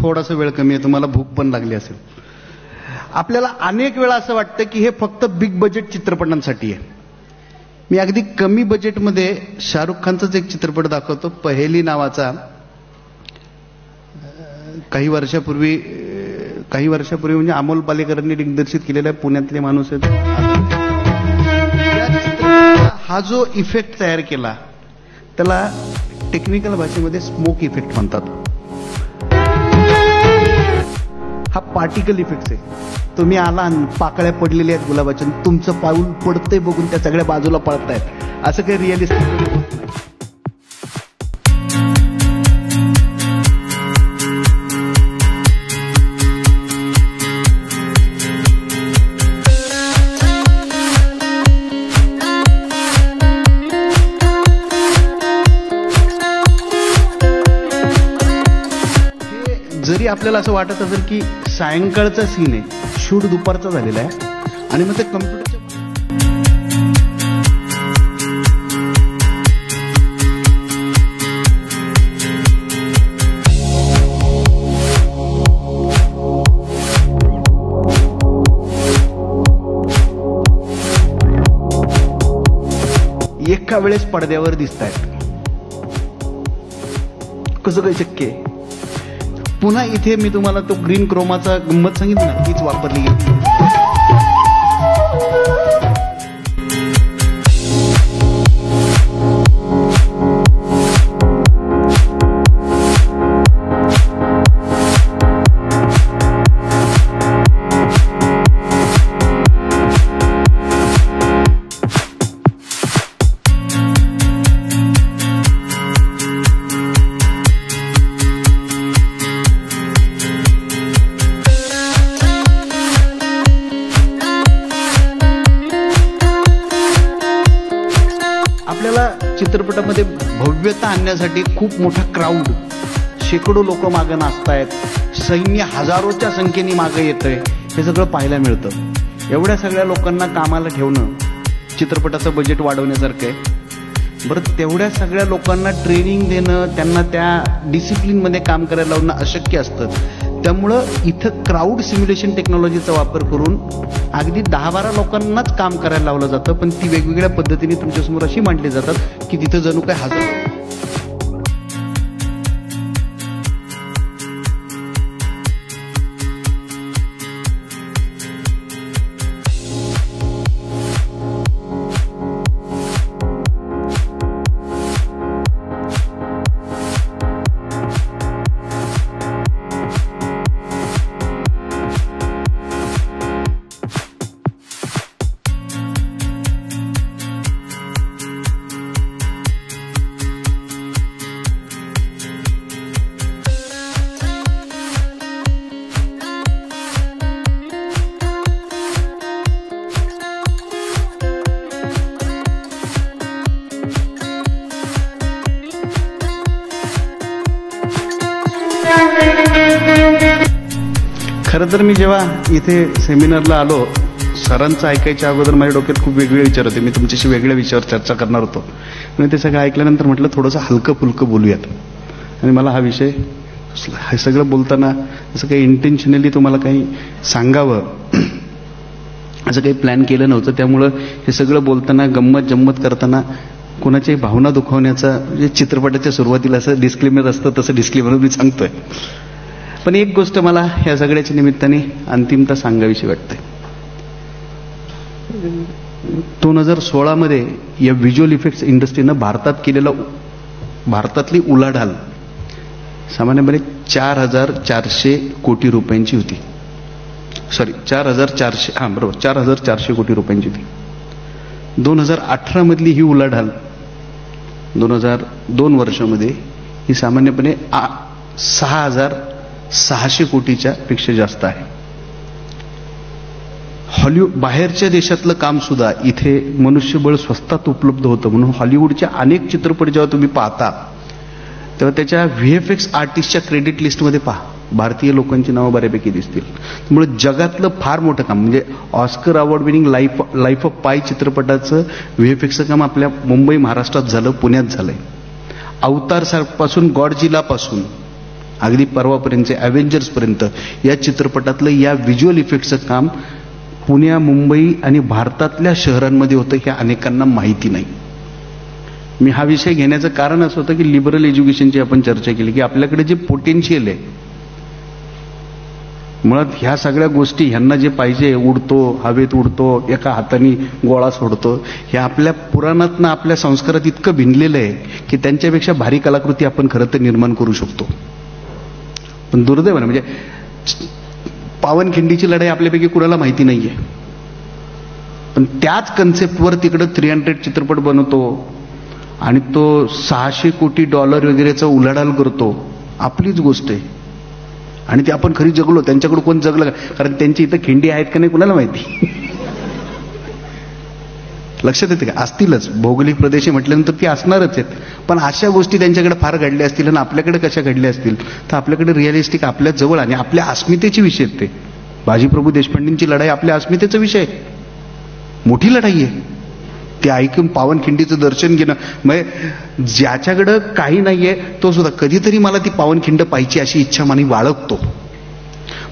थोडासा वेळ कमी आहे, तुम्हाला भूक पण लागली असेल. आपल्याला अनेक वेळा असं वाटतं की हे फक्त बिग बजेट चित्रपटांसाठी आहे. मी अगदी कमी बजेटमध्ये शाहरुख खानचाच एक चित्रपट दाखवतो, पहेली नावाचा. काही वर्षापूर्वी म्हणजे अमोल पालेकरांनी दिग्दर्शित केलेला पुण्यातले माणूस आहेत. हा जो इफेक्ट तयार केला त्याला टेक्निकल भाषेमध्ये स्मोक इफेक्ट म्हणतात. हा पार्टिकल इफेक्ट आहे. तुम्ही आला पाकळ्या पडलेल्या आहेत गुलाबाच्या, तुमचं पाऊल पडतंय बघून त्या सगळ्या बाजूला पळतायत, असं काही रिअलिस्टिक. जरी आपल्याला असं वाटत असेल की सायंकाळचा सीन आहे, शूट दुपारचा झालेला आहे आणि मग ते कम्प्युटरच्या एका वेळेस पडद्यावर दिसत आहेत. कसं काही शक्य आहे? पुन्हा इथे मी तुम्हाला तो ग्रीन क्रोमाचा गंमत सांगितली ना, तीच वापरली गेली. आपल्याला चित्रपटामध्ये भव्यता आणण्यासाठी खूप मोठा क्राऊड, शेकडो लोक मागे नाचतायत, सैन्य हजारोच्या संख्येने मागे येतंय, हे सगळं पाहायला मिळतं. एवढ्या सगळ्या लोकांना कामाला ठेवणं चित्रपटाचं बजेट वाढवण्यासारखं आहे. बरं, तेवढ्या सगळ्या लोकांना ट्रेनिंग देणं, त्यांना त्या डिसिप्लिनमध्ये काम करायला लावणं अशक्य असतं. त्यामुळं इथं क्राऊड सिम्युलेशन टेक्नॉलॉजीचा वापर करून अगदी 10-12 लोकांनाच काम करायला लावलं जातं, पण ती वेगवेगळ्या पद्धतीने तुमच्यासमोर अशी मांडली जातात की तिथं जणू काय हजारो. खरं तर मी जेव्हा इथे सेमिनारला आलो, सरांचं ऐकायच्या अगोदर माझ्या डोक्यात खूप वेगळे विचार होते. मी तुमच्याशी वेगळ्या विषयावर चर्चा करणार होतो. आणि ते सगळं ऐकल्यानंतर म्हटलं थोडंसं हलकं फुलकं बोलूयात. आणि मला हा विषय हे सगळं बोलताना असं काही इंटेन्शनली तुम्हाला काही सांगावं असं काही प्लॅन केलं नव्हतं. त्यामुळं हे सगळं बोलताना गंमत जम्मत करताना कोणाच्याही भावना दुखावण्याचा, म्हणजे चित्रपटाच्या सुरुवातीला असं डिस्क्लेमर असतं तसं डिस्क्लेमर मी सांगतोय. पण एक गोष्ट मला या सगळ्याच्या निमित्ताने अंतिमता सांगावीशी वाटते. 2016 मध्ये या व्हिज्युअल इफेक्ट्स इंडस्ट्रीनं भारतातली उलाढाल सामान्यपणे 4,400 कोटी रुपयांची होती. 4,400 कोटी रुपयांची होती. 2018 मधली ही उलाढाल 2002 वर्षामध्ये ही सामान्यपणे 6,600 कोटीच्या पेक्षा जास्त आहे. हॉलिवूड बाहेरच्या देशातलं काम सुद्धा इथे मनुष्यबळ स्वस्तात उपलब्ध होतं, म्हणून हॉलिवूडच्या अनेक चित्रपट जेव्हा तुम्ही पाहता तेव्हा त्याच्या VFX आर्टिस्टच्या क्रेडिट लिस्टमध्ये पहा, भारतीय लोकांची नावं बऱ्यापैकी दिसतील. त्यामुळे जगातलं फार मोठं काम म्हणजे Oscar award winning life of पाय चित्रपटाचं VFXचं काम आपल्या मुंबई महाराष्ट्रात झालं, पुण्यात झालंय. अवतारपासून गॉडजिलापासून अगदी परवापर्यंतचे अव्हेंजर्सपर्यंत या चित्रपटातलं या व्हिज्युअल इफेक्टचं काम पुण्या, मुंबई आणि भारतातल्या शहरांमध्ये होतं हे अनेकांना माहिती नाही. मी हा विषय घेण्याचं कारण असं होतं की लिबरल एज्युकेशनची आपण चर्चा केली की आपल्याकडे जे पोटेन्शियल आहे, मुळात ह्या सगळ्या गोष्टी ह्यांना जे पाहिजे, उडतो, हवेत उडतो, एका हाताने गोळा सोडतो, हे आपल्या पुराणातनं आपल्या संस्कारात इतकं भिनलेलं आहे की त्यांच्यापेक्षा भारी कलाकृती आपण खरं तर निर्माण करू शकतो. पण दुर्दैवाने म्हणजे पावनखिंडीची लढाई आपल्यापैकी कुणाला माहिती नाहीये, पण त्याच कन्सेप्टवर तिकडं 300 चित्रपट बनवतो आणि तो $600 कोटी वगैरेचा उलाढाल करतो. आपलीच गोष्ट आहे आणि ती आपण खरी जगलो, त्यांच्याकडे कोण जगलं का? कारण त्यांची इथं खिंडी आहेत का नाही कुणाला माहिती. लक्षात येते का? असतीलच, भौगोलिक प्रदेश म्हटल्यानंतर ती असणारच आहेत. पण अशा गोष्टी त्यांच्याकडे फार घडल्या असतील आणि आपल्याकडे कशा घडल्या असतील, तर आपल्याकडे रिअलिस्टिक आपल्या जवळ आणि आपल्या अस्मितेचे विषय आहेत. ते बाजीप्रभू देशपांडेंची लढाई आपल्या अस्मितेचा विषय आहे, मोठी लढाई आहे. ते ऐकून पावनखिंडीचं दर्शन घेणं, म्हणजे ज्याच्याकडं काही नाहीये तो सुद्धा कधीतरी मला ती पावनखिंड पाहिजे अशी इच्छा मनी बाळगतो.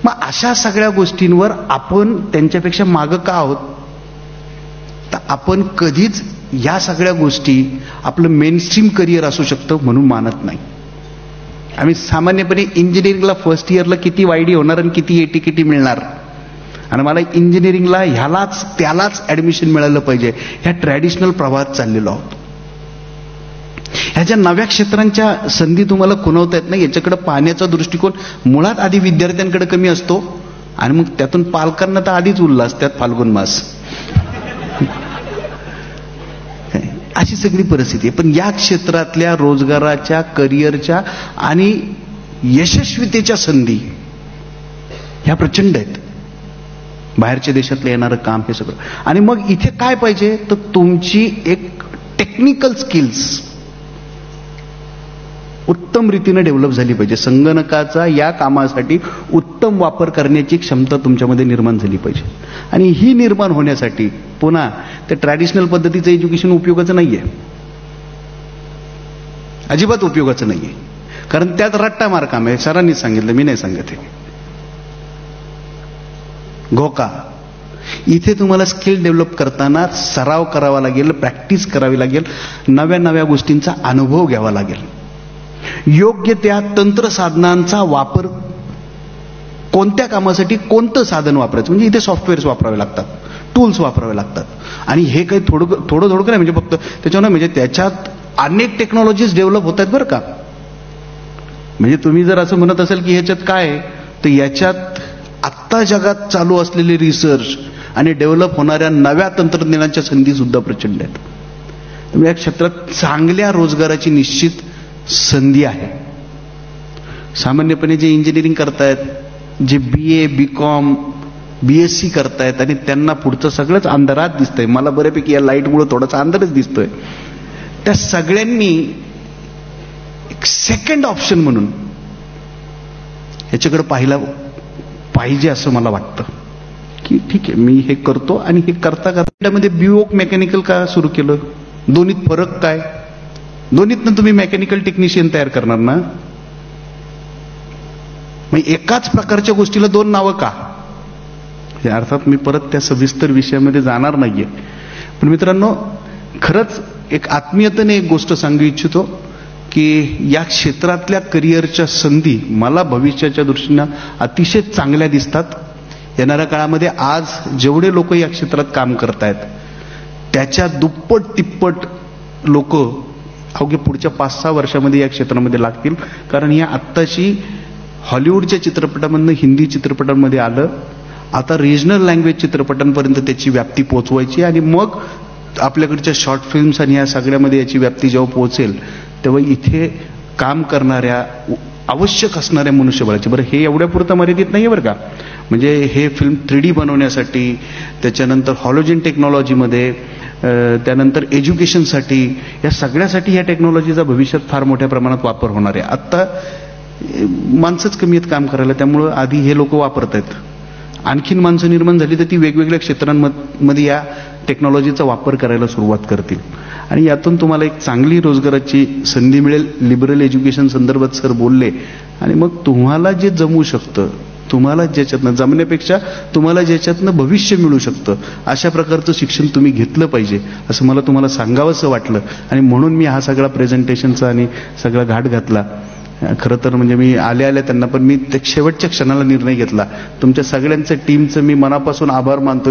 मग अशा सगळ्या गोष्टींवर आपण त्यांच्यापेक्षा मागं का आहोत? तर आपण कधीच या सगळ्या गोष्टी आपलं मेनस्ट्रीम करिअर असू शकतं म्हणून मानत नाही. आम्ही सामान्यपणे इंजिनिअरिंगला फर्स्ट इयरला किती वायडी होणार आणि किती AT किती मिळणार, आणि मला इंजिनिअरिंगला ह्यालाच त्यालाच ऍडमिशन मिळालं पाहिजे, ह्या ट्रॅडिशनल प्रवाहात चाललेलो आहोत. ह्याच्या नव्या क्षेत्रांच्या संधी तुम्हाला खुणवता येत नाही. याच्याकडे पाहण्याचा दृष्टिकोन मुळात आधी विद्यार्थ्यांकडे कमी असतो आणि मग त्यातून पालकांना तर आधीच उल्हास, त्यात फाल्गुन मास, अशी सगळी परिस्थिती आहे. पण या क्षेत्रातल्या रोजगाराच्या, करिअरच्या आणि यशस्वीतेच्या संधी ह्या प्रचंड आहेत. बाहेरच्या देशातलं येणारं काम हे सगळं. आणि मग इथे काय पाहिजे तर तुमची एक टेक्निकल स्किल्स उत्तम रीतीने डेव्हलप झाली पाहिजे. संगणकाचा या कामासाठी उत्तम वापर करण्याची क्षमता तुमच्यामध्ये निर्माण झाली पाहिजे. आणि ही निर्माण होण्यासाठी पुन्हा त्या ट्रॅडिशनल पद्धतीचं एज्युकेशन उपयोगाचं नाहीये, अजिबात उपयोगाचं नाहीये. कारण त्यात रट्टा मार काम आहे. सरांनी सांगितलं, मी नाही सांगत आहे. घोका. इथे तुम्हाला स्किल डेव्हलप करताना सराव करावा लागेल, प्रॅक्टिस करावी लागेल, नव्या नव्या गोष्टींचा अनुभव घ्यावा लागेल. योग्य त्या तंत्रसाधनांचा वापर, कोणत्या कामासाठी कोणतं साधन वापरायचं, म्हणजे इथे सॉफ्टवेअर्स वापरावे लागतात, टूल्स वापरावे लागतात. आणि हे काही थोडं थोडं नाही, म्हणजे फक्त त्याच्यावर म्हणजे त्याच्यात अनेक टेक्नॉलॉजीज डेव्हलप होत आहेत बरं का. म्हणजे तुम्ही जर असं म्हणत असाल की ह्याच्यात काय आहे, तर याच्यात आत्ता जगात चालू असलेले रिसर्च आणि डेव्हलप होणाऱ्या नव्या तंत्रज्ञानाच्या संधी सुद्धा प्रचंड आहेत. त्यामुळे या क्षेत्रात चांगल्या रोजगाराची निश्चित संधी आहे. सामान्यपणे जे इंजिनिअरिंग करतायत, जे BA, BCom, BSc करतायत आणि त्यांना पुढचं सगळंच अंधारात दिसतंय, मला बऱ्यापैकी या लाईटमुळे थोडासा अंधारच दिसतोय, त्या सगळ्यांनी एक सेकंड ऑप्शन म्हणून याच्याकडे पाहिला पाहिजे असं मला वाटतं. की ठीक आहे, मी हे करतो आणि हे करता करता मध्ये BOC मेकॅनिकल का सुरू केलं, दोन्हीत फरक काय? दोन्हीतनं तुम्ही मेकॅनिकल टेक्निशियन तयार करणार ना. मग एकाच प्रकारच्या गोष्टीला दोन नावं का? अर्थात मी परत त्या सविस्तर विषयामध्ये जाणार नाहीये, पण मित्रांनो खरंच एक आत्मीयतेने एक गोष्ट सांगू इच्छितो की या क्षेत्रातल्या करिअरच्या संधी मला भविष्याच्या दृष्टीनं अतिशय चांगल्या दिसतात. येणाऱ्या काळामध्ये आज जेवढे लोक या क्षेत्रात काम करतायत त्याच्या दुप्पट तिप्पट लोक अवघ्या पुढच्या 5-6 वर्षामध्ये या क्षेत्रामध्ये लागतील. कारण या आत्ताशी हॉलिवूडच्या चित्रपटामधनं हिंदी चित्रपटांमध्ये आलं, आता रिजनल लँग्वेज चित्रपटांपर्यंत त्याची व्याप्ती पोहोचवायची आणि मग आपल्याकडच्या शॉर्ट फिल्म्स आणि या सगळ्यामध्ये याची व्याप्ती जेव्हा पोहोचेल तेव्हा इथे काम करणाऱ्या आवश्यक असणाऱ्या मनुष्यबळाची, बरं हे एवढ्या पुरतं मर्यादित नाहीये बरं का, म्हणजे हे फिल्म 3D बनवण्यासाठी, त्याच्यानंतर हॉलोजन टेक्नॉलॉजीमध्ये, त्यानंतर एज्युकेशनसाठी, या सगळ्यासाठी या टेक्नॉलॉजीचा भविष्यात फार मोठ्या प्रमाणात वापर होणार आहे. आत्ता माणसंच कमी आहेत काम करायला, त्यामुळं आधी हे लोक वापरत आहेत. आणखीन माणसं निर्माण झाली तर ती वेगवेगळ्या क्षेत्रांमध्ये या टेक्नॉलॉजीचा वापर करायला सुरुवात करतील आणि यातून तुम्हाला एक चांगली रोजगाराची संधी मिळेल. लिबरल एज्युकेशन संदर्भात सर बोलले आणि मग तुम्हाला जे जमू शकतं, तुम्हाला ज्याच्यातनं जमण्यापेक्षा तुम्हाला ज्याच्यातनं भविष्य मिळू शकतं अशा प्रकारचं शिक्षण तुम्ही घेतलं पाहिजे असं मला तुम्हाला सांगावंसं वाटलं आणि म्हणून मी हा सगळा प्रेझेंटेशनचा आणि सगळा घाट घातला. खरं तर म्हणजे मी आल्या त्यांना पण मी शेवटच्या क्षणाला निर्णय घेतला. तुमच्या सगळ्यांच्या टीमचं मी मनापासून आभार मानतो.